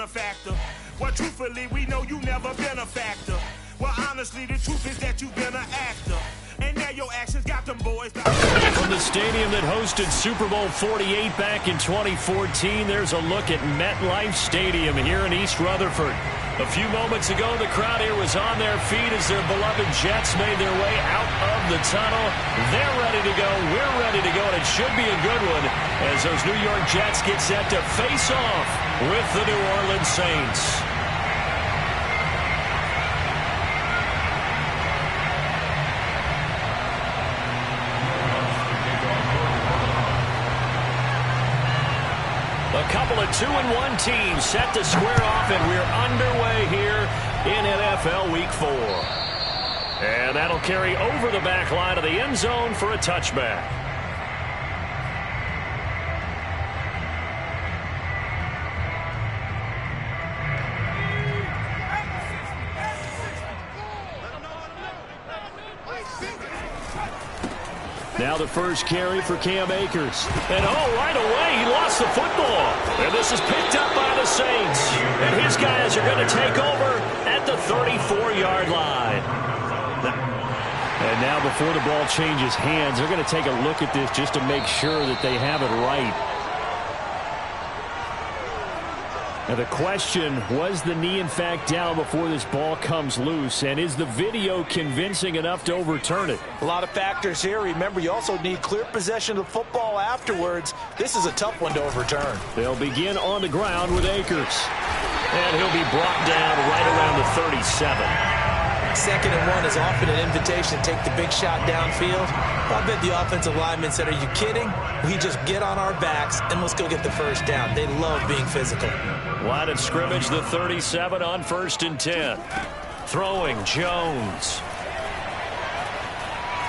benefactor. Well, truthfully, we know you never been a factor. Well, honestly, the truth is that you've been an actor. And now your actions got them boys. From the stadium that hosted Super Bowl 48 back in 2014, there's a look at MetLife Stadium here in East Rutherford. A few moments ago, the crowd here was on their feet as their beloved Jets made their way out of the tunnel. They're ready to go. We're ready to go, and it should be a good one as those New York Jets get set to face off with the New Orleans Saints. A couple of 2-1 teams set to square off, and we're underway here in NFL Week 4. And that'll carry over the back line of the end zone for a touchback. Now the first carry for Cam Akers. And right away, he lost the football. And this is picked up by the Saints. And his guys are going to take over at the 34-yard line. And now before the ball changes hands, they're going to take a look at this just to make sure that they have it right. Now the question, was the knee in fact down before this ball comes loose? And is the video convincing enough to overturn it? A lot of factors here. Remember, you also need clear possession of the football afterwards. This is a tough one to overturn. They'll begin on the ground with Akers. And he'll be brought down right around the 37. 2nd and 1 is often an invitation to take the big shot downfield. I bet the offensive linemen said, are you kidding? We just get on our backs and let's go get the first down. They love being physical. Line of scrimmage, the 37 on 1st and 10. Throwing, Jones.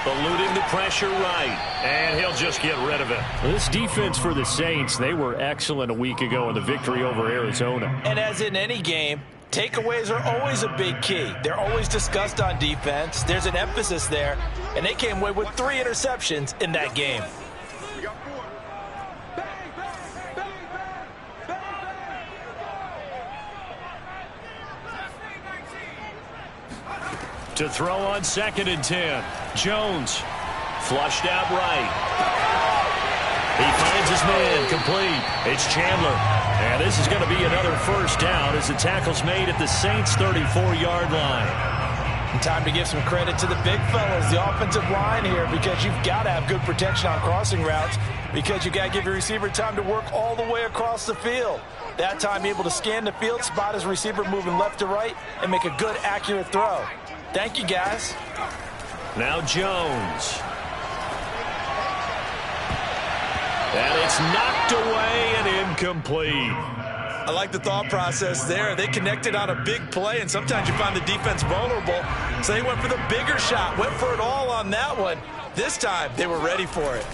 Eluding the pressure right. And he'll just get rid of it. This defense for the Saints, they were excellent a week ago in the victory over Arizona. And as in any game, takeaways are always a big key. They're always discussed on defense. There's an emphasis there. And they came away with 3 interceptions in that game. To throw on 2nd and 10. Jones flushed out right. He finds his man complete. It's Chandler. And this is going to be another first down as the tackle's made at the Saints 34-yard line. And time to give some credit to the big fellas, the offensive line here, because you've got to have good protection on crossing routes, because you've got to give your receiver time to work all the way across the field. That time able to scan the field, spot his receiver moving left to right, and make a good, accurate throw. Thank you, guys. Now Jones. And it's knocked away and incomplete. I like the thought process there. They connected on a big play, and sometimes you find the defense vulnerable. So they went for the bigger shot, went for it all on that one. This time, they were ready for it.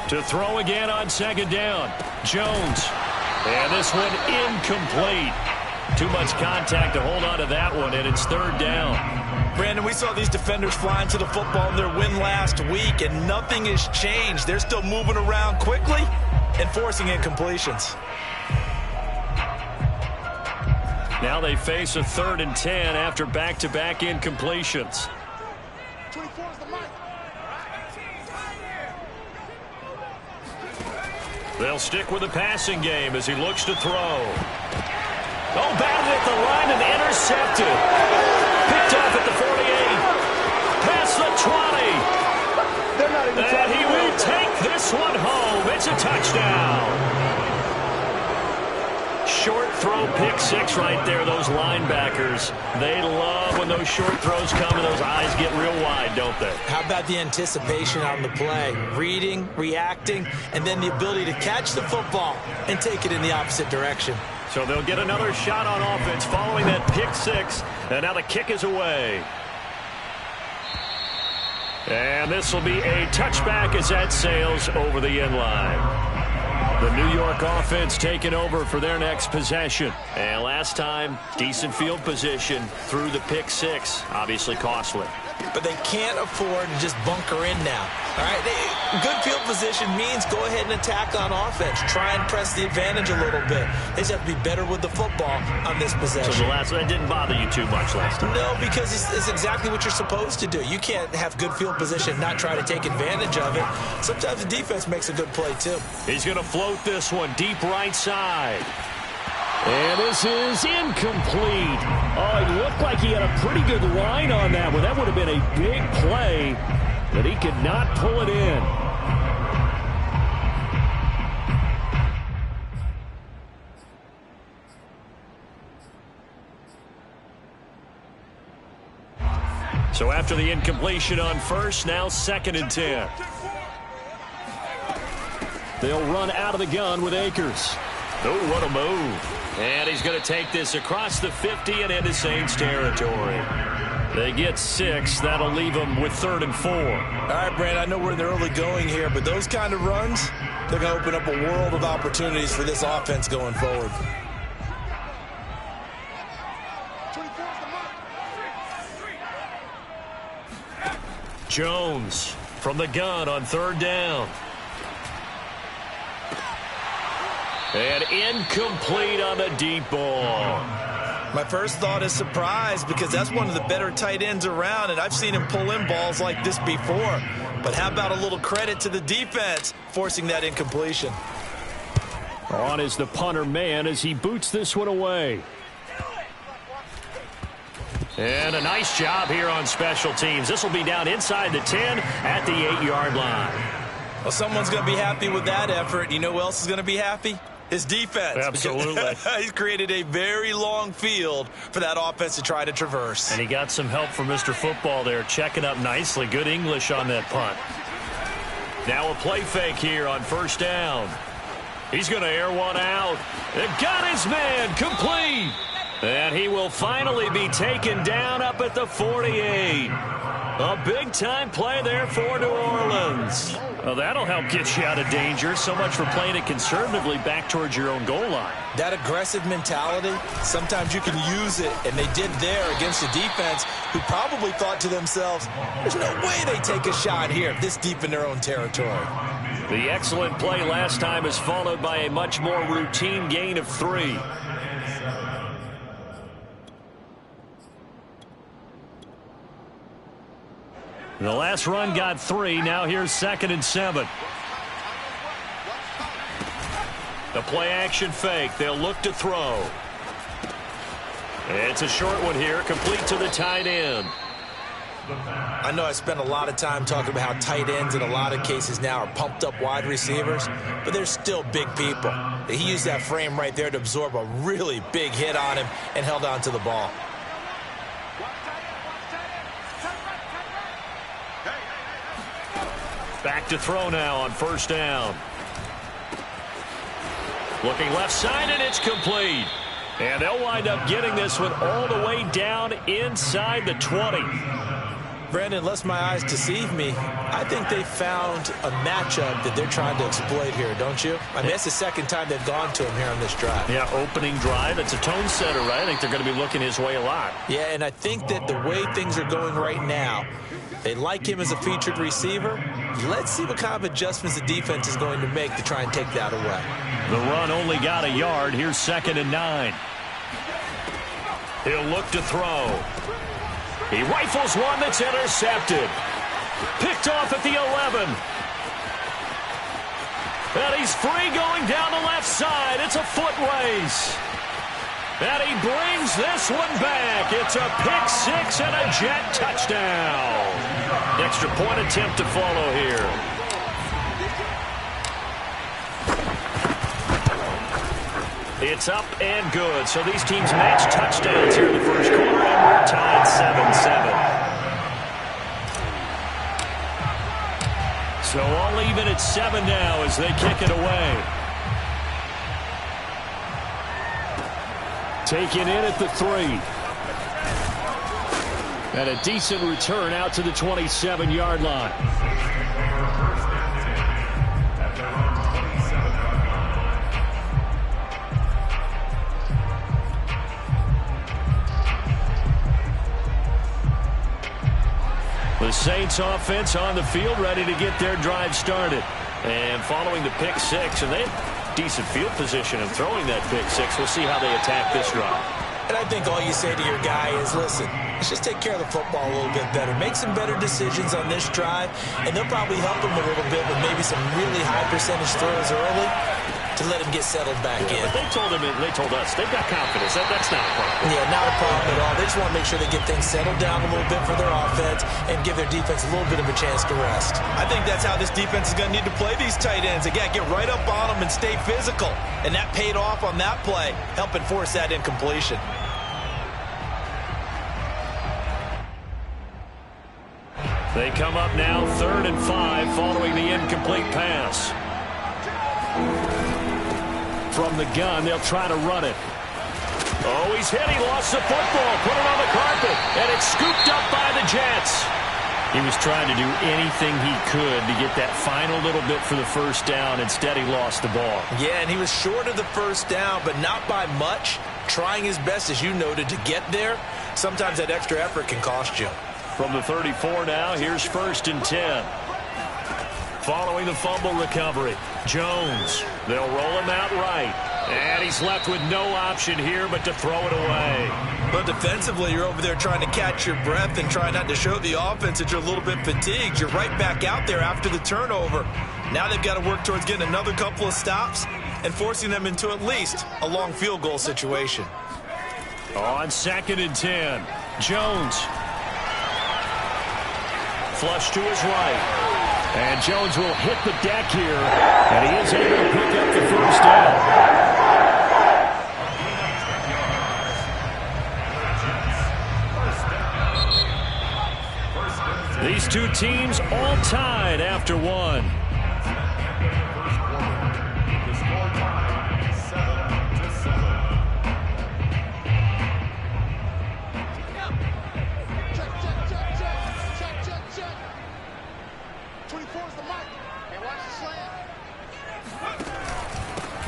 To throw again on 2nd down. Jones. And this one incomplete. Too much contact to hold on to that one, and it's 3rd down. Brandon, we saw these defenders flying to the football in their win last week, and nothing has changed. They're still moving around quickly and forcing incompletions. Now they face a 3rd and 10 after back-to-back incompletions. They'll stick with the passing game as he looks to throw. Oh, batted at the line and intercepted. Picked off at the 48. Past the 20. And he will take this one home. It's a touchdown. Short throw, pick 6 right there. Those linebackers, they love when those short throws come and those eyes get real wide, don't they? How about the anticipation on the play? Reading, reacting, and then the ability to catch the football and take it in the opposite direction. So they'll get another shot on offense following that pick 6. And now the kick is away. And this will be a touchback as that sails over the end line. The New York offense taking over for their next possession. And last time, decent field position through the pick 6. Obviously costly. but they can't afford to just bunker in now. All right, good field position means go ahead and attack on offense. Try and press the advantage a little bit. They just have to be better with the football on this possession. So the last one didn't bother you too much last time? No, because it's exactly what you're supposed to do. You can't have good field position and not try to take advantage of it. Sometimes the defense makes a good play, too. He's going to float this one deep right side. And this is incomplete. Oh, it looked like he had a pretty good line on that one. That would have been a big play, but he could not pull it in. So after the incompletion on first, now 2nd and 10. They'll run out of the gun with Akers. Oh, what a move. And he's going to take this across the 50 and into Saints territory. They get 6. That'll leave them with 3rd and 4. All right, Brand, I know we're in the early going here, but those kind of runs, they're going to open up a world of opportunities for this offense going forward. Jones from the gun on 3rd down. And incomplete on the deep ball. My first thought is surprise because that's one of the better tight ends around, and I've seen him pull in balls like this before. But how about a little credit to the defense forcing that incompletion? On is the punter man as he boots this one away. And a nice job here on special teams. This will be down inside the 10 at the 8-yard line. Well, someone's going to be happy with that effort. You know who else is going to be happy? His defense. Absolutely. He's created a very long field for that offense to try to traverse. And he got some help from Mr. Football there, checking up nicely. Good English on that punt. Now a play fake here on 1st down. He's going to air one out. They've got his man complete. And he will finally be taken down up at the 48. A big-time play there for New Orleans. Well, that'll help get you out of danger. So much for playing it conservatively back towards your own goal line. That aggressive mentality, sometimes you can use it, and they did there against a defense who probably thought to themselves, there's no way they take a shot here this deep in their own territory. The excellent play last time is followed by a much more routine gain of 3. The last run got 3. Now here's 2nd and 7. The play action fake. They'll look to throw. It's a short one here, complete to the tight end. I know I spent a lot of time talking about how tight ends in a lot of cases now are pumped up wide receivers, but they're still big people. He used that frame right there to absorb a really big hit on him and held on to the ball. Back to throw now on 1st down. Looking left side, and it's complete. And they'll wind up getting this one all the way down inside the 20. Brandon, unless my eyes deceive me, I think they found a matchup that they're trying to exploit here, don't you? I mean, that's the 2nd time they've gone to him here on this drive. Yeah, opening drive. It's a tone setter, right? I think they're going to be looking his way a lot. Yeah, and I think that the way things are going right now, they like him as a featured receiver. Let's see what kind of adjustments the defense is going to make to try and take that away. The run only got a yard. Here's 2nd and 9. He'll look to throw. He rifles one that's intercepted. Picked off at the 11. And he's free going down the left side. It's a foot race. And he brings this one back. It's a pick 6 and a jet touchdown. Extra point attempt to follow here. It's up and good. So these teams match touchdowns here in the first quarter, and we're tied 7-7. So all even at 7 now as they kick it away. Taken in at the 3. And a decent return out to the 27-yard line. Saints offense on the field, ready to get their drive started. And following the pick six, and they have decent field position in throwing that pick six. We'll see how they attack this drive. And I think all you say to your guy is, listen, let's just take care of the football a little bit better. Make some better decisions on this drive, and they'll probably help him a little bit with maybe some really high percentage throws early to let him get settled back in. But they told us, they've got confidence. That's not a problem. Yeah, not a problem at all. They just want to make sure they get things settled down a little bit for their offense and give their defense a little bit of a chance to rest. I think that's how this defense is going to need to play these tight ends. Again, get right up on them and stay physical. And that paid off on that play, helping force that incompletion. They come up now 3rd and 5 following the incomplete pass. From the gun, they'll try to run it. Oh, he's hit. He lost the football. Put it on the carpet. And it's scooped up by the Jets. He was trying to do anything he could to get that final little bit for the first down. Instead, he lost the ball. Yeah, and he was short of the first down, but not by much. Trying his best, as you noted, to get there. Sometimes that extra effort can cost you. From the 34 now, here's 1st and 10. Following the fumble recovery, Jones. They'll roll him out right. And he's left with no option here but to throw it away. But defensively, you're over there trying to catch your breath and try not to show the offense that you're a little bit fatigued. You're right back out there after the turnover. Now they've got to work towards getting another couple of stops and forcing them into at least a long field goal situation. On 2nd and 10, Jones. Flush to his right. And Jones will hit the deck here. And he is able to pick up the first down. These two teams all tied after one.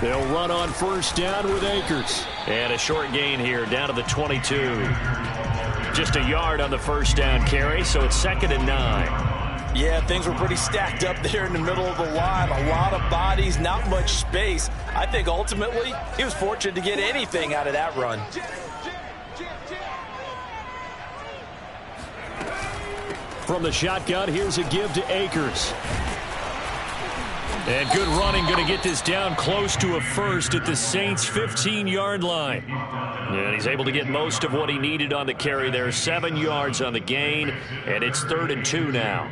They'll run on 1st down with Akers. And a short gain here, down to the 22. Just a yard on the 1st down carry, so it's 2nd and 9. Yeah, things were pretty stacked up there in the middle of the line. A lot of bodies, not much space. I think ultimately he was fortunate to get anything out of that run. From the shotgun, here's a give to Akers. And good running, going to get this down close to a first at the Saints' 15-yard line. And he's able to get most of what he needed on the carry there. 7 yards on the gain, and it's 3rd and 2 now.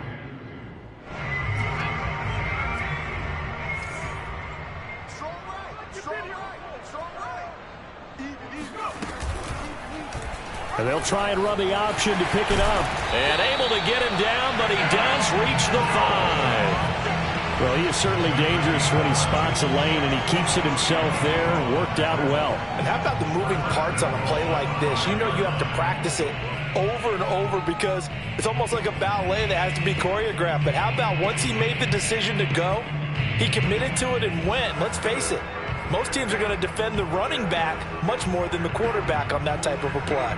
And they'll try and run the option to pick it up. And able to get him down, but he does reach the 5. Well, he is certainly dangerous when he spots a lane, and he keeps it himself there. Worked out well. And how about the moving parts on a play like this? You know you have to practice it over and over because it's almost like a ballet that has to be choreographed. But how about once he made the decision to go, he committed to it and went. Let's face it, most teams are going to defend the running back much more than the quarterback on that type of a play.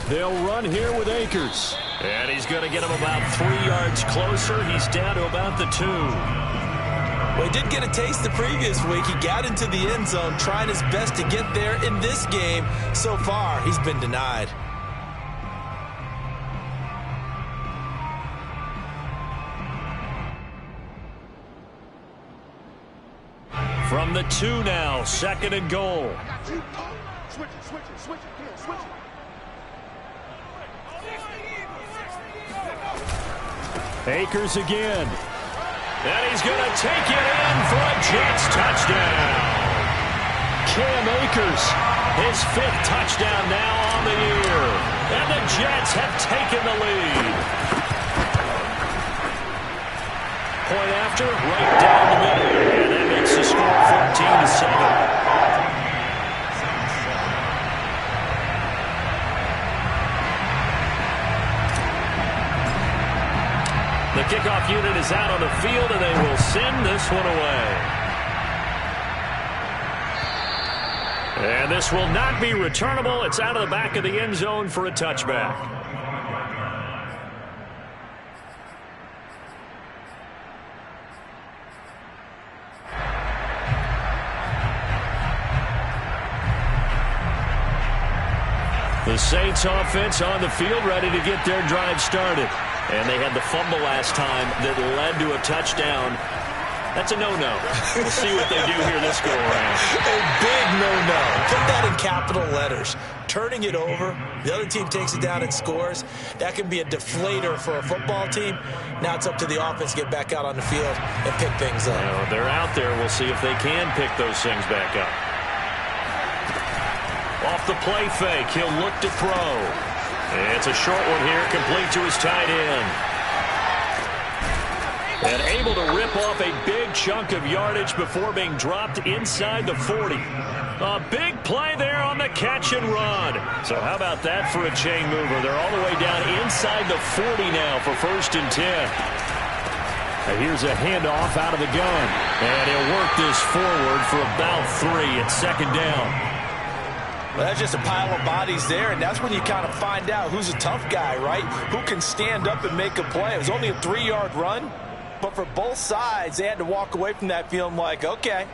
They'll run here with Akers. And he's going to get him about 3 yards closer. He's down to about the 2. Well, he did get a taste the previous week. He got into the end zone, trying his best to get there in this game. So far, he's been denied. From the 2 now, 2nd and goal. Switch it. Come on, switch it. Akers again. And he's going to take it in for a Jets touchdown. Cam Akers, his 5th touchdown now on the year. And the Jets have taken the lead. Point after, right down the middle. And that makes the score 14-7. The kickoff unit is out on the field, and they will send this one away. And this will not be returnable. It's out of the back of the end zone for a touchback. The Saints offense on the field, ready to get their drive started. And they had the fumble last time that led to a touchdown. That's a no-no. We'll see what they do here this go-around. A big no-no. Put that in capital letters. Turning it over, the other team takes it down and scores. That can be a deflator for a football team. Now it's up to the offense to get back out on the field and pick things up. Well, they're out there. We'll see if they can pick those things back up. Off the play fake, he'll look to throw. It's a short one here, complete to his tight end. And able to rip off a big chunk of yardage before being dropped inside the 40. A big play there on the catch and run. So how about that for a chain mover? They're all the way down inside the 40 now for 1st and 10. And here's a handoff out of the gun. And he'll work this forward for about 3 at 2nd down. Well, that's just a pile of bodies there, and that's when you kind of find out who's a tough guy, right? Who can stand up and make a play. It was only a 3-yard run, but for both sides, they had to walk away from that feeling like, okay,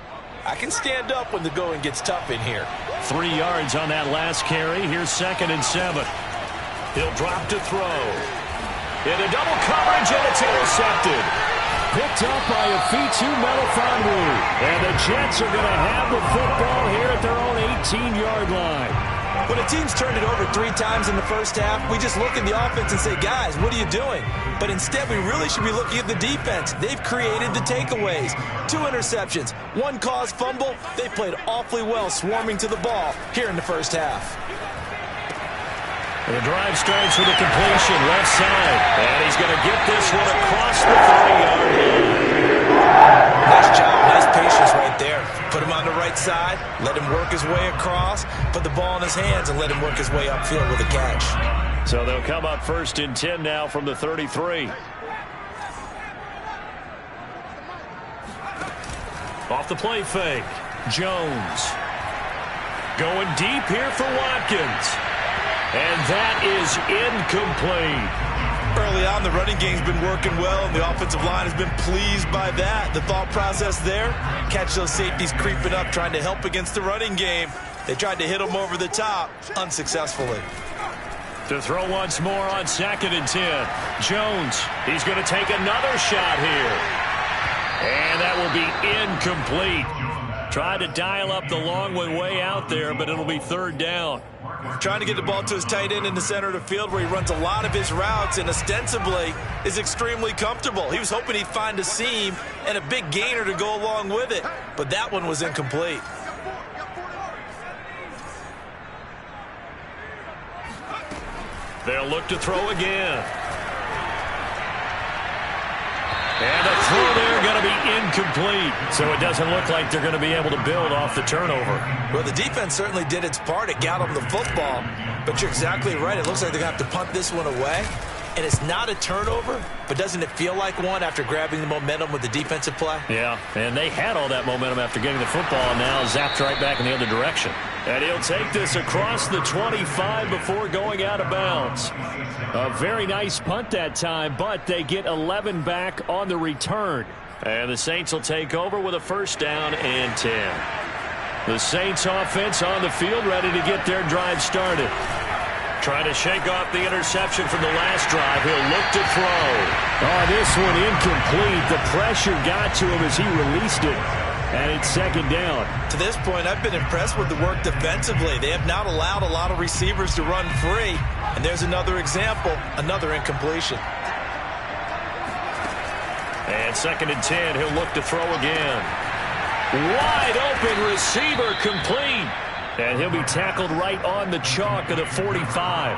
I can stand up when the going gets tough in here. 3 yards on that last carry. Here's 2nd and 7. He'll drop to throw. Into double coverage, and it's intercepted. Picked up by Afitu Melifonwu. And the Jets are going to have the football here at their own 18-yard line. When a team's turned it over 3 times in the first half, we just look at the offense and say, guys, what are you doing? But instead, we really should be looking at the defense. They've created the takeaways. 2 interceptions, 1 caused fumble. They played awfully well swarming to the ball here in the first half. The drive starts with a completion left side. And he's going to get this one across the 30-yard line. Nice job. Nice patience right there. Put him on the right side. Let him work his way across. Put the ball in his hands and let him work his way upfield with a catch. So they'll come up 1st and 10 now from the 33. Off the play fake. Jones. Going deep here for Watkins. And that is incomplete. Early on, the running game's been working well, and the offensive line has been pleased by that. The thought process there, catch those safeties creeping up, trying to help against the running game. They tried to hit them over the top, unsuccessfully. To throw once more on 2nd and 10. Jones, he's going to take another shot here. And that will be incomplete. Tried to dial up the long one way out there, but it'll be 3rd down. Trying to get the ball to his tight end in the center of the field where he runs a lot of his routes and ostensibly is extremely comfortable. He was hoping he'd find a seam and a big gainer to go along with it, but that one was incomplete. They'll look to throw again. And the throw there going to be incomplete. So it doesn't look like they're going to be able to build off the turnover. Well, the defense certainly did its part. It got them the football. But you're exactly right. It looks like they're going to have to punt this one away. And it's not a turnover, but doesn't it feel like one after grabbing the momentum with the defensive play? Yeah, and they had all that momentum after getting the football, and now zapped right back in the other direction. And he'll take this across the 25 before going out of bounds. A very nice punt that time, but they get 11 back on the return. And the Saints will take over with a 1st down and 10. The Saints offense on the field, ready to get their drive started. Trying to shake off the interception from the last drive. He'll look to throw. Oh, this one incomplete. The pressure got to him as he released it. And it's 2nd down. To this point, I've been impressed with the work defensively. They have not allowed a lot of receivers to run free. And there's another example, another incompletion. And 2nd and 10, he'll look to throw again. Wide open receiver, complete. And he'll be tackled right on the chalk of the 45.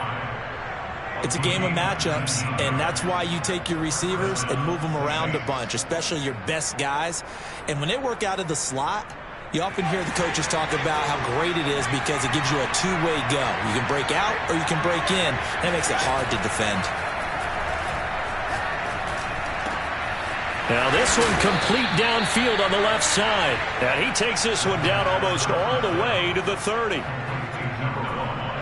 It's a game of matchups, and that's why you take your receivers and move them around a bunch, especially your best guys. And when they work out of the slot, you often hear the coaches talk about how great it is because it gives you a two-way go. You can break out or you can break in, and it makes it hard to defend. Now this one complete downfield on the left side. And he takes this one down almost all the way to the 30.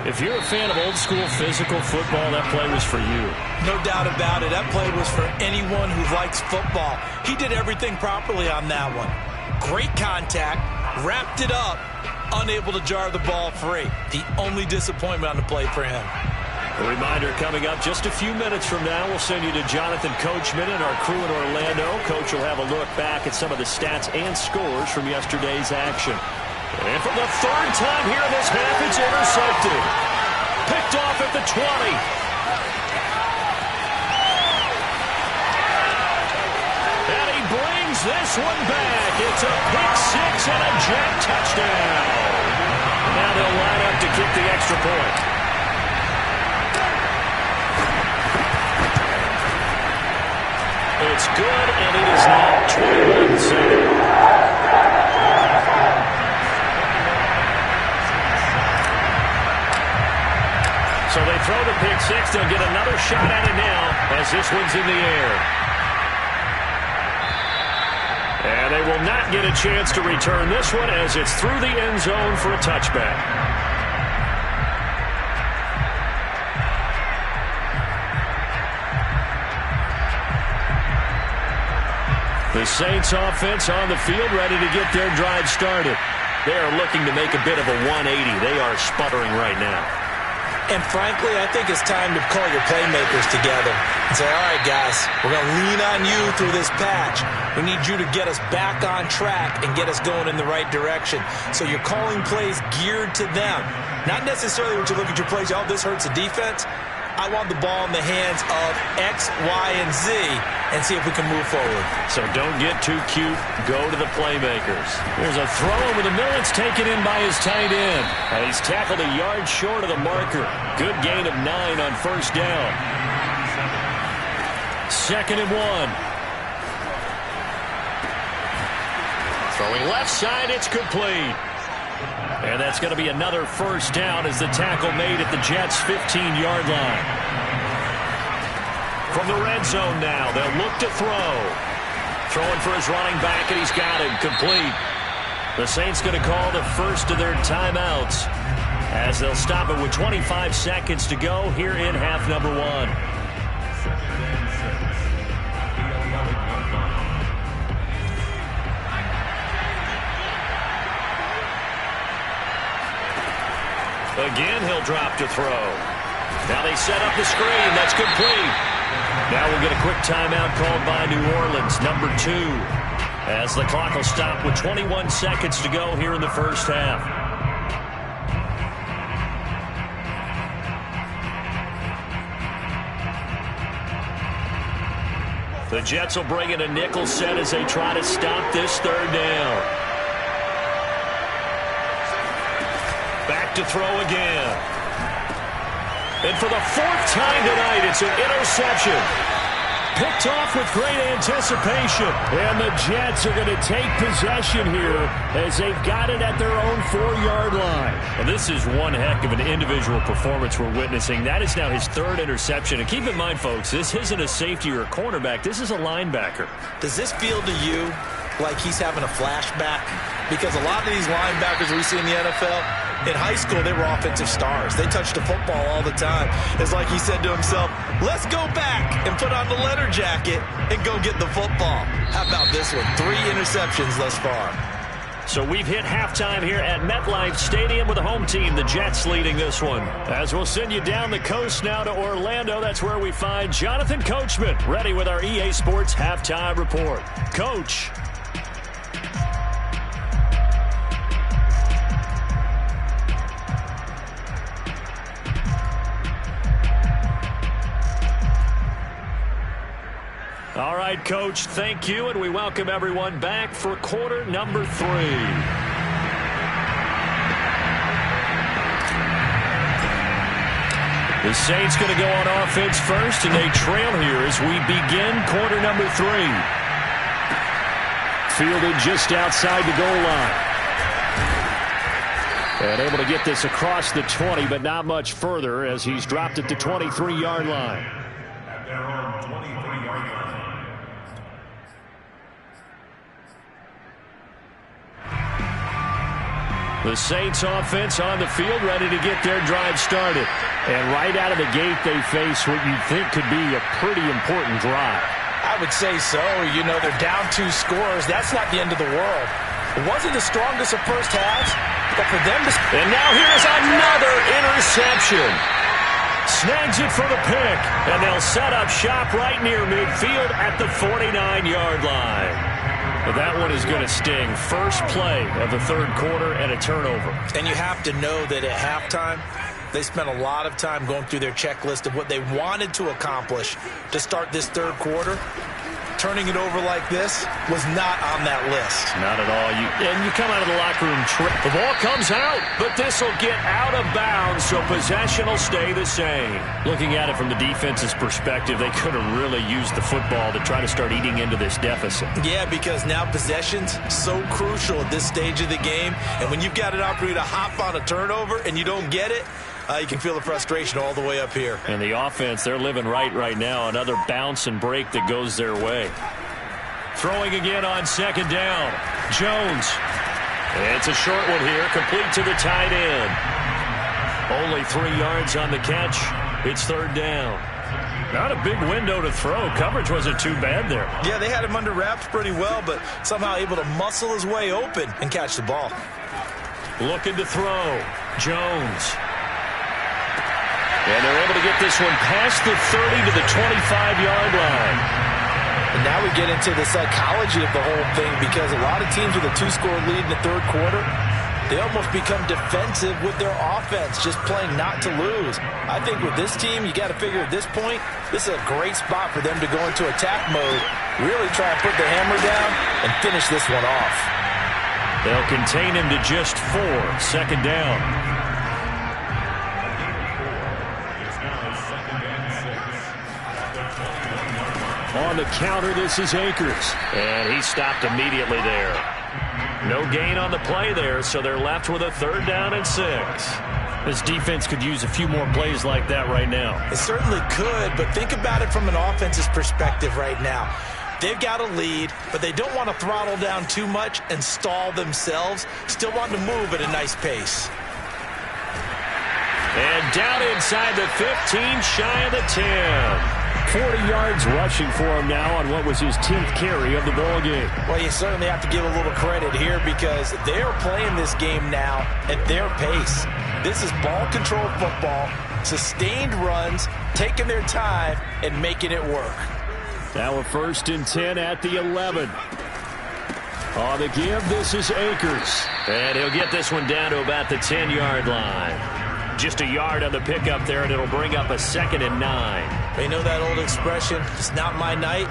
If you're a fan of old school physical football, that play was for you. No doubt about it. That play was for anyone who likes football. He did everything properly on that one. Great contact, wrapped it up, unable to jar the ball free. The only disappointment on the play for him. A reminder coming up just a few minutes from now. We'll send you to Jonathan Coachman and our crew in Orlando. Coach will have a look back at some of the stats and scores from yesterday's action. And for the third time here in this half, it's intercepted. Picked off at the 20. And he brings this one back. It's a pick six and a Jet touchdown. Now they'll line up to kick the extra point. It's good, and it is now 21-7. So they throw the pick six. They'll get another shot at it now as this one's in the air. And they will not get a chance to return this one as it's through the end zone for a touchback. The Saints offense on the field ready to get their drive started. They are looking to make a bit of a 180. They are sputtering right now. And frankly, I think it's time to call your playmakers together and say, all right, guys, we're going to lean on you through this patch. We need you to get us back on track and get us going in the right direction. So you're calling plays geared to them. Not necessarily when you look at your plays, oh, this hurts the defense. I want the ball in the hands of X, Y, and Z and see if we can move forward. So don't get too cute. Go to the playmakers. There's a throw over the middle. It's taken in by his tight end. And he's tackled a yard short of the marker. Good gain of 9 on first down. 2nd and 1. Throwing left side. It's complete. And that's going to be another first down as the tackle made at the Jets' 15-yard line. From the red zone now, they'll look to throw. Throwing for his running back, and he's got it. Complete. The Saints going to call the first of their timeouts as they'll stop it with 25 seconds to go here in half number 1. Again, he'll drop to throw. Now they set up the screen. That's complete. Now we'll get a quick timeout called by New Orleans, number 2, as the clock will stop with 21 seconds to go here in the first half. The Jets will bring in a nickel set as they try to stop this third down. Back to throw again. And for the 4th time tonight, it's an interception. Picked off with great anticipation. And the Jets are going to take possession here as they've got it at their own 4-yard line. Well, this is one heck of an individual performance we're witnessing. That is now his 3rd interception. And keep in mind, folks, this isn't a safety or a cornerback. This is a linebacker. Does this feel to you like he's having a flashback? Because a lot of these linebackers we see in the NFL, in high school, they were offensive stars. They touched the football all the time. It's like he said to himself, let's go back and put on the leather jacket and go get the football. How about this one? 3 interceptions thus far. So we've hit halftime here at MetLife Stadium with the home team, the Jets, leading this one. As we'll send you down the coast now to Orlando, that's where we find Jonathan Coachman, ready with our EA Sports Halftime Report. Coach. All right, Coach, thank you, and we welcome everyone back for quarter number 3. The Saints going to go on offense first, and they trail here as we begin quarter number 3. Fielded just outside the goal line. And able to get this across the 20, but not much further as he's dropped at the 23-yard line. The Saints offense on the field, ready to get their drive started. And right out of the gate, they face what you think could be a pretty important drive. I would say so. You know, they're down 2 scores. That's not the end of the world. It wasn't the strongest of first halves, but for them to... And now here's another interception. Snags it for the pick, and they'll set up shop right near midfield at the 49-yard line. But that one is going to sting. First play of the third quarter and a turnover. And you have to know that at halftime, they spent a lot of time going through their checklist of what they wanted to accomplish to start this third quarter. Turning it over like this was not on that list. Not at all. And you come out of the locker room, the ball comes out, but this will get out of bounds, so possession will stay the same. Looking at it from the defense's perspective, they could have really used the football to try to start eating into this deficit. Yeah, because now possession's so crucial at this stage of the game, and when you've got an opportunity to hop on a turnover and you don't get it, you can feel the frustration all the way up here. And the offense, they're living right now. Another bounce and break that goes their way. Throwing again on second down. Jones. It's a short one here, complete to the tight end. Only 3 yards on the catch. It's third down. Not a big window to throw. Coverage wasn't too bad there. Yeah, they had him under wraps pretty well, but somehow able to muscle his way open and catch the ball. Looking to throw. Jones. And they're able to get this one past the 30 to the 25-yard line. And now we get into the psychology of the whole thing, because a lot of teams with a 2-score lead in the third quarter, they almost become defensive with their offense, just playing not to lose. I think with this team, you got to figure at this point, this is a great spot for them to go into attack mode, really try and put the hammer down and finish this one off. They'll contain him to just 4. Second down. On the counter, this is Akers. And he stopped immediately there. No gain on the play there, so they're left with a third down and 6. This defense could use a few more plays like that right now. It certainly could, but think about it from an offense's perspective right now. They've got a lead, but they don't want to throttle down too much and stall themselves. Still want to move at a nice pace. And down inside the 15, shy of the 10. 40 yards rushing for him now on what was his 10th carry of the ball game. Well, you certainly have to give a little credit here, because they're playing this game now at their pace. This is ball control football, sustained runs, taking their time and making it work. Now a 1st and 10 at the 11. On the give, this is Akers. And he'll get this one down to about the 10-yard line. Just a yard on the pickup there, and it'll bring up a 2nd and 9. You know that old expression, it's not my night?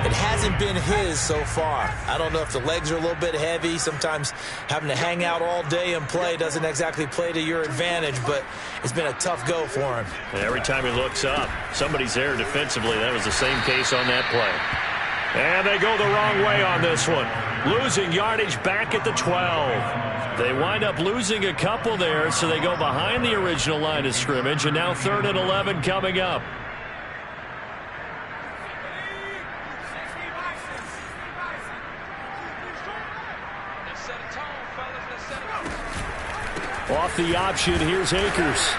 It hasn't been his so far. I don't know if the legs are a little bit heavy. Sometimes having to hang out all day and play doesn't exactly play to your advantage, but it's been a tough go for him. And every time he looks up, somebody's there defensively. That was the same case on that play. And they go the wrong way on this one. Losing yardage back at the 12. They wind up losing a couple there, so they go behind the original line of scrimmage, and now 3rd and 11 coming up. Off the option, here's Akers.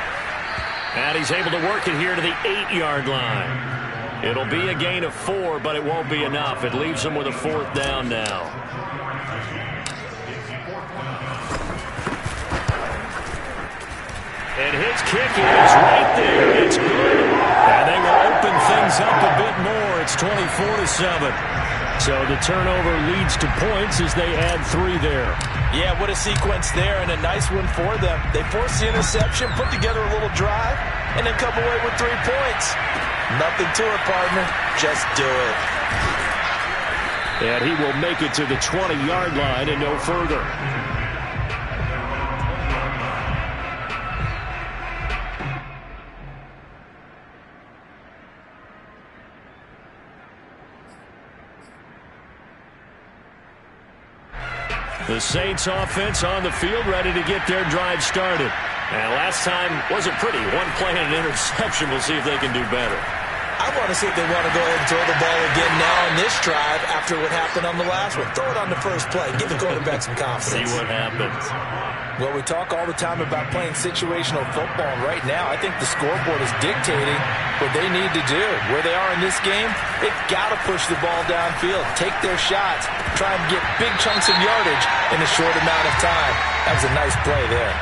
And he's able to work it here to the 8-yard line. It'll be a gain of 4, but it won't be enough. It leaves them with a 4th down now. And his kick is right there. It's good. And they will open things up a bit more. It's 24-7. So the turnover leads to points as they add 3 there. Yeah, what a sequence there, and a nice one for them. They forced the interception, put together a little drive, and then come away with 3 points. Nothing to it, partner. Just do it. And he will make it to the 20-yard line and no further. The Saints offense on the field, ready to get their drive started. And last time wasn't pretty. 1 play and an interception. We'll see if they can do better. I want to see if they want to go ahead and throw the ball again now on this drive after what happened on the last one. Throw it on the first play. Give the quarterback some confidence. See what happens. Well, we talk all the time about playing situational football, and right now I think the scoreboard is dictating what they need to do. Where they are in this game, they've got to push the ball downfield, take their shots, try and get big chunks of yardage in a short amount of time. That was a nice play there.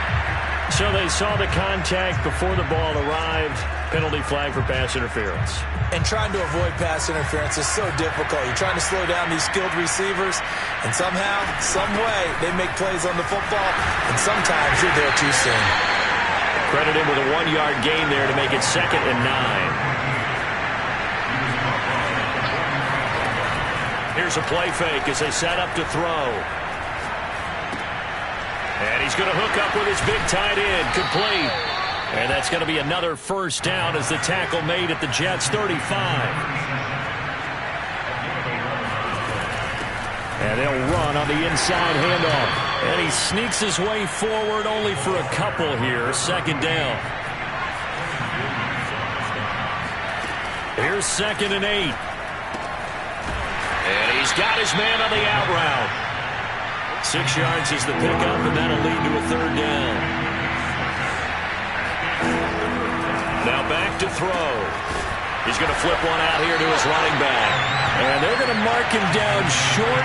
So they saw the contact before the ball arrived. Penalty flag for pass interference. And trying to avoid pass interference is so difficult. You're trying to slow down these skilled receivers, and somehow, some way, they make plays on the football, and sometimes you're there too soon. Credit him with a 1-yard gain there to make it 2nd and 9. Here's a play fake as they set up to throw. And he's going to hook up with his big tight end. Complete. And that's going to be another first down as the tackle made at the Jets' 35. And they'll run on the inside handoff. And he sneaks his way forward only for a couple here. 2nd down. Here's 2nd and 8. And he's got his man on the out route. 6 yards is the pickup, and that'll lead to a 3rd down. Now back to throw. He's going to flip one out here to his running back. And they're going to mark him down short,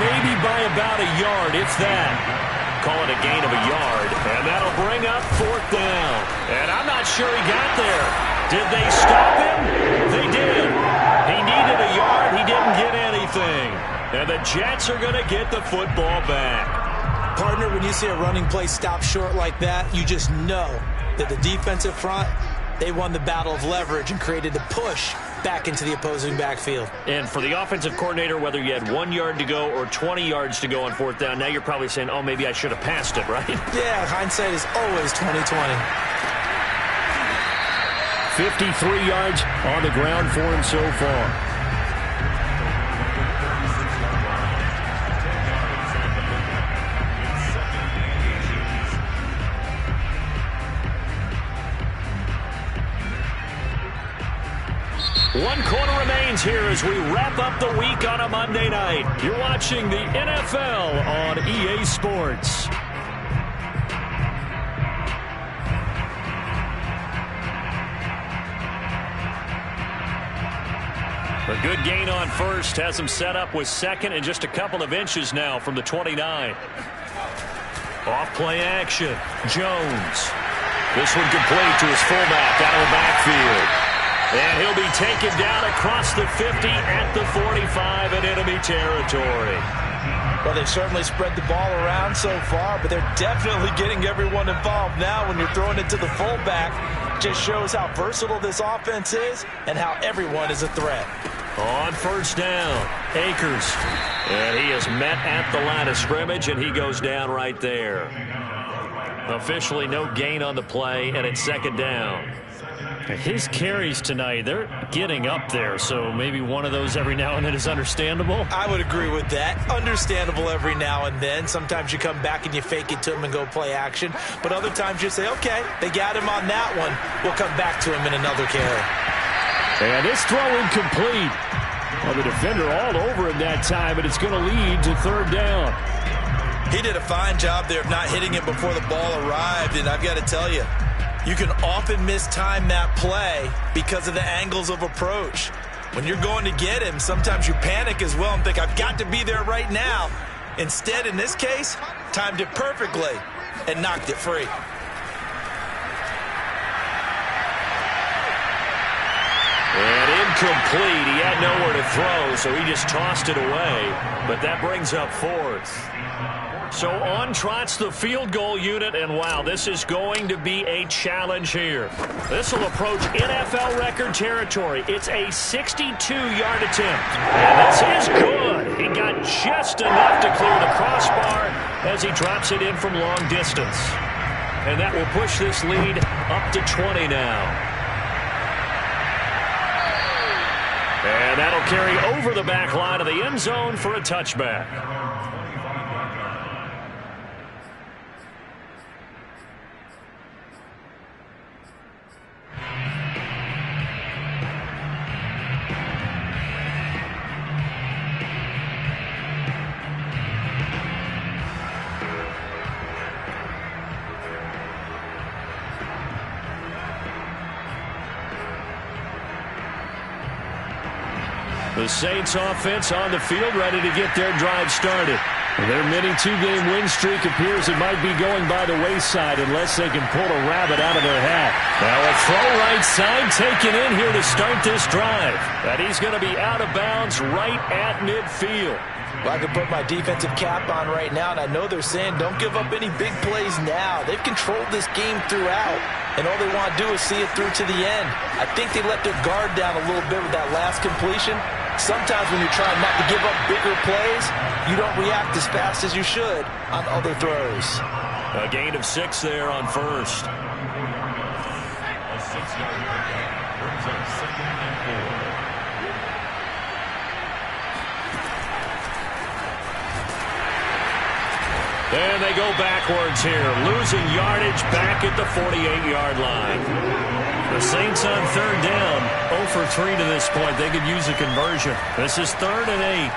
maybe by about a yard, if that. Call it a gain of a yard. And that'll bring up 4th down. And I'm not sure he got there. Did they stop him? They did. He needed a yard. He didn't get anything. And the Jets are going to get the football back. Partner, when you see a running play stop short like that, you just know that the defensive front, they won the battle of leverage and created a push back into the opposing backfield. And for the offensive coordinator, whether you had 1 yard to go or 20 yards to go on 4th down, now you're probably saying, oh, maybe I should have passed it, right? Yeah, hindsight is always 20/20. 53 yards on the ground for him so far. One quarter remains here as we wrap up the week on a Monday night. You're watching the NFL on EA Sports. A good gain on first has him set up with 2nd and just a couple of inches now from the 29. Off play action. Jones. This one complete to his fullback out of the backfield. And he'll be taken down across the 50 at the 45 in enemy territory. Well, they've certainly spread the ball around so far, but they're definitely getting everyone involved now when you're throwing it to the fullback. Just shows how versatile this offense is and how everyone is a threat. On 1st down, Akers. And he is met at the line of scrimmage, and he goes down right there. Officially no gain on the play, and it's 2nd down. His carries tonight, they're getting up there, so maybe one of those every now and then is understandable. I would agree with that. Understandable every now and then. Sometimes you come back and you fake it to him and go play action. But other times you say, okay, they got him on that one. We'll come back to him in another carry. And this throw incomplete. Well, the defender all over him that time, but it's going to lead to 3rd down. He did a fine job there of not hitting it before the ball arrived, and I've got to tell you, you can often mistime that play because of the angles of approach. When you're going to get him, sometimes you panic as well and think, I've got to be there right now. Instead, in this case, timed it perfectly and knocked it free. And incomplete. He had nowhere to throw, so he just tossed it away. But that brings up 4th. So on trots the field goal unit, and wow, this is going to be a challenge here. This will approach NFL record territory. It's a 62-yard attempt. And this is good. He got just enough to clear the crossbar as he drops it in from long distance. And that will push this lead up to 20 now. And that'll carry over the back line of the end zone for a touchback. The Saints offense on the field, ready to get their drive started. Their mini two-game win streak appears it might be going by the wayside unless they can pull a rabbit out of their hat. Now a throw right side taken in here to start this drive. And he's going to be out of bounds right at midfield. Well, I can put my defensive cap on right now, and I know they're saying don't give up any big plays now. They've controlled this game throughout, and all they want to do is see it through to the end. I think they let their guard down a little bit with that last completion. Sometimes when you're trying not to give up bigger plays, you don't react as fast as you should on other throws. A gain of 6 there on first. A 6-yard pickup brings up 2nd and 4. And they go backwards here, losing yardage back at the 48-yard line. The Saints on 3rd down, 0 for 3 to this point. They could use a conversion. This is 3rd and 8.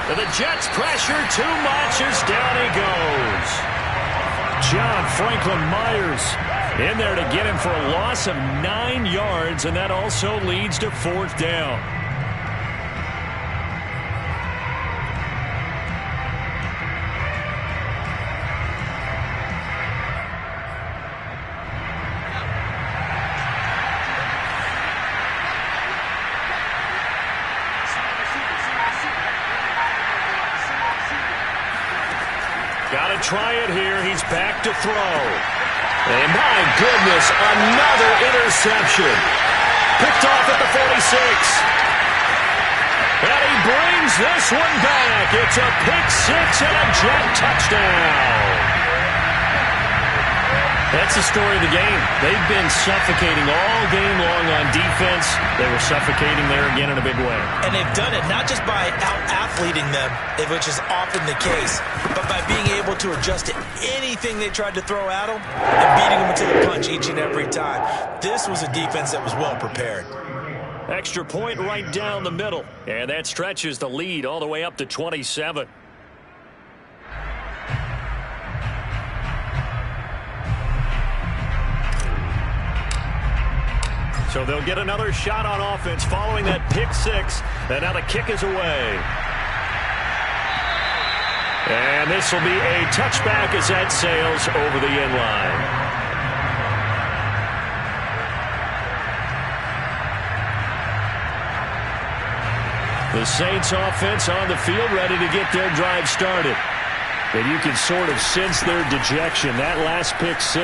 And the Jets pressure too much as down he goes. John Franklin Myers in there to get him for a loss of 9 yards, and that also leads to 4th down. Try it here. He's back to throw. And my goodness, another interception. Picked off at the 46. And he brings this one back. It's a pick 6 and a Jet touchdown. That's the story of the game. They've been suffocating all game long on defense. They were suffocating there again in a big way. And they've done it not just by out-athleting them, which is often the case, but by being able to adjust to anything they tried to throw at them and beating them into the punch each and every time. This was a defense that was well prepared. Extra point right down the middle. And that stretches the lead all the way up to 27. So they'll get another shot on offense following that pick 6. And now the kick is away. And this will be a touchback as that sails over the end line. The Saints offense on the field ready to get their drive started. And you can sort of sense their dejection. That last pick 6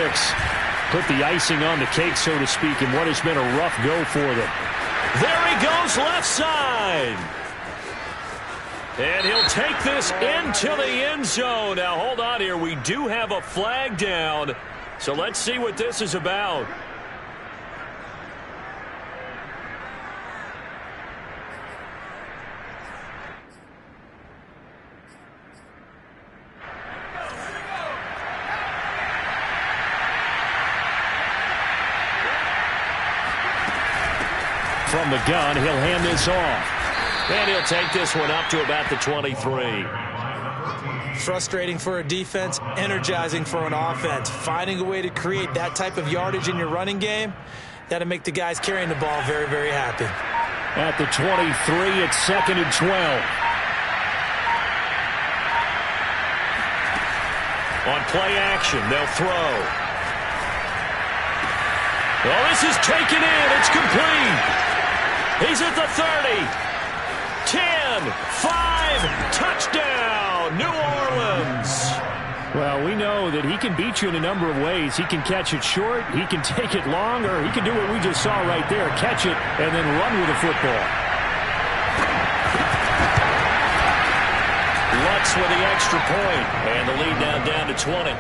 put the icing on the cake, so to speak, in what has been a rough go for them. There he goes, left side. And he'll take this into the end zone. Now, hold on here. We do have a flag down, so let's see what this is about. From the gun, he'll hand this off. And he'll take this one up to about the 23. Frustrating for a defense, energizing for an offense. Finding a way to create that type of yardage in your running game, that'll make the guys carrying the ball very, very happy. At the 23, it's 2nd and 12. On play action, they'll throw. Well, this is taken in. It's complete. He's at the 30. 10, 5, touchdown, New Orleans. Well, we know that he can beat you in a number of ways. He can catch it short, he can take it long, or he can do what we just saw right there, catch it and then run with the football. Lutz with the extra point, and the lead now down to 20.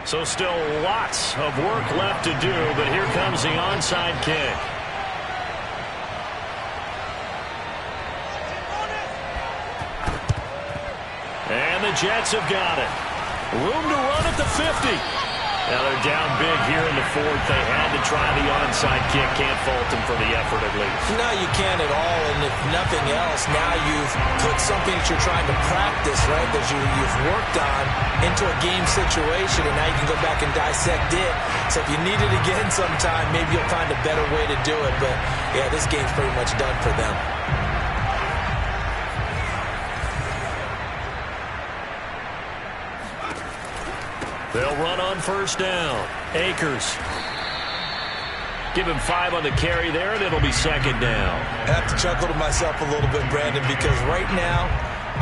So still lots of work left to do, but here comes the onside kick. And the Jets have got it. Room to run at the 50. Now they're down big here in the fourth. They had to try the onside kick. Can't fault them for the effort at least. No, you can't at all. And if nothing else, now you've put something that you're trying to practice, right, that you've worked on into a game situation, and now you can go back and dissect it. So if you need it again sometime, maybe you'll find a better way to do it. But, yeah, this game's pretty much done for them. They'll run on first down. Akers. Give him 5 on the carry there, and it'll be second down. I have to chuckle to myself a little bit, Brandon, because right now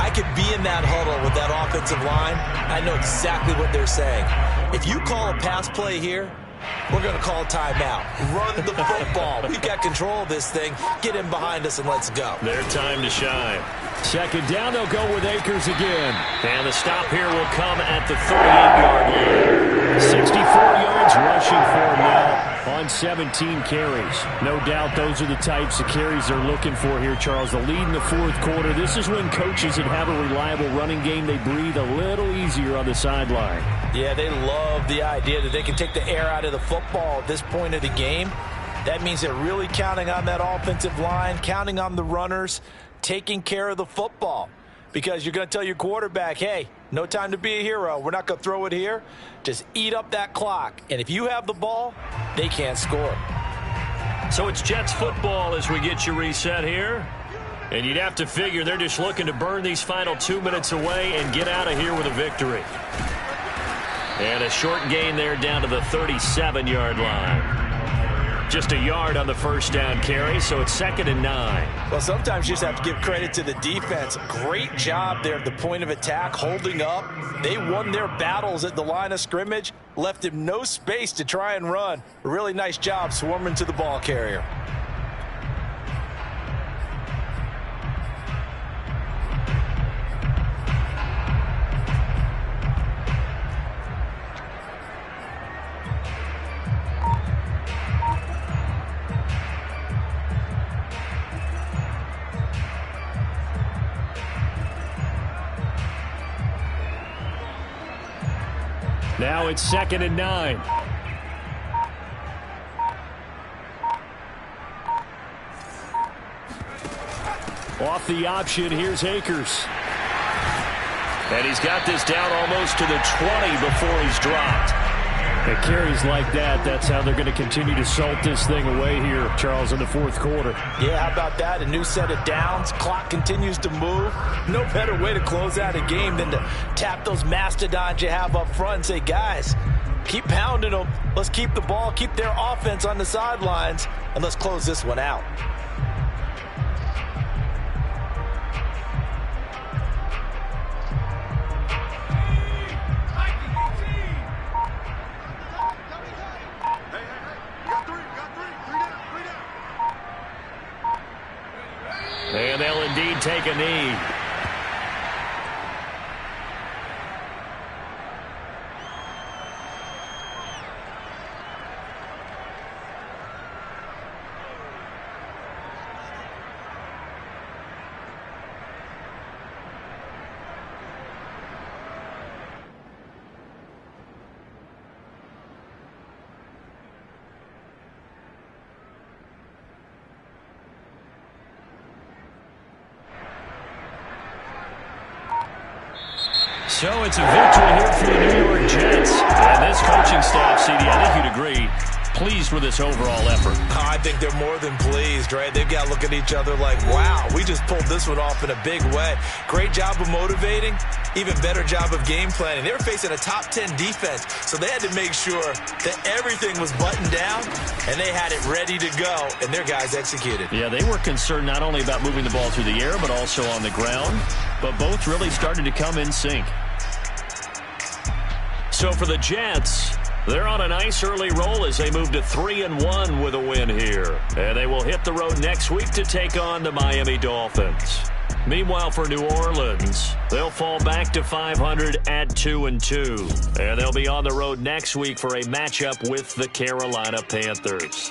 I could be in that huddle with that offensive line. I know exactly what they're saying. If you call a pass play here, we're going to call timeout. Run the football. We've got control of this thing. Get in behind us and let's go. Their time to shine. Second down, they'll go with Akers again. And the stop here will come at the 38-yard line. 64 yards rushing for him now on 17 carries. No doubt those are the types of carries they're looking for here, Charles. The lead in the fourth quarter. This is when coaches that have a reliable running game, they breathe a little easier on the sideline. Yeah, they love the idea that they can take the air out of the football at this point of the game. That means they're really counting on that offensive line, counting on the runners, taking care of the football. Because you're going to tell your quarterback, hey, no time to be a hero. We're not going to throw it here. Just eat up that clock. And if you have the ball, they can't score. So it's Jets football as we get you reset here. And you'd have to figure they're just looking to burn these final 2 minutes away and get out of here with a victory. And a short gain there down to the 37-yard line. Just a yard on the first down carry, so it's 2nd and 9. Well, sometimes you just have to give credit to the defense. Great job there at the point of attack, holding up. They won their battles at the line of scrimmage, left him no space to try and run. A really nice job swarming to the ball carrier. Now it's 2nd and 9. Off the option, here's Akers. And he's got this down almost to the 20 before he's dropped. At carries like that, that's how they're going to continue to salt this thing away here, Charles, in the fourth quarter. Yeah, how about that? A new set of downs. Clock continues to move. No better way to close out a game than to tap those mastodons you have up front and say, guys, keep pounding them. Let's keep the ball, keep their offense on the sidelines, and let's close this one out. And they'll indeed take a knee. So it's a victory here for the New York Jets. And this coaching staff, CD, I think you'd agree, pleased with this overall effort. Oh, I think they're more than pleased, right? They've got to look at each other like, wow, we just pulled this one off in a big way. Great job of motivating, even better job of game planning. They were facing a top 10 defense, so they had to make sure that everything was buttoned down, and they had it ready to go, and their guys executed. Yeah, they were concerned not only about moving the ball through the air, but also on the ground, but both really started to come in sync. So for the Jets, they're on a nice early roll as they move to 3-1 with a win here. And they will hit the road next week to take on the Miami Dolphins. Meanwhile, for New Orleans, they'll fall back to 500 at 2-2. And they'll be on the road next week for a matchup with the Carolina Panthers.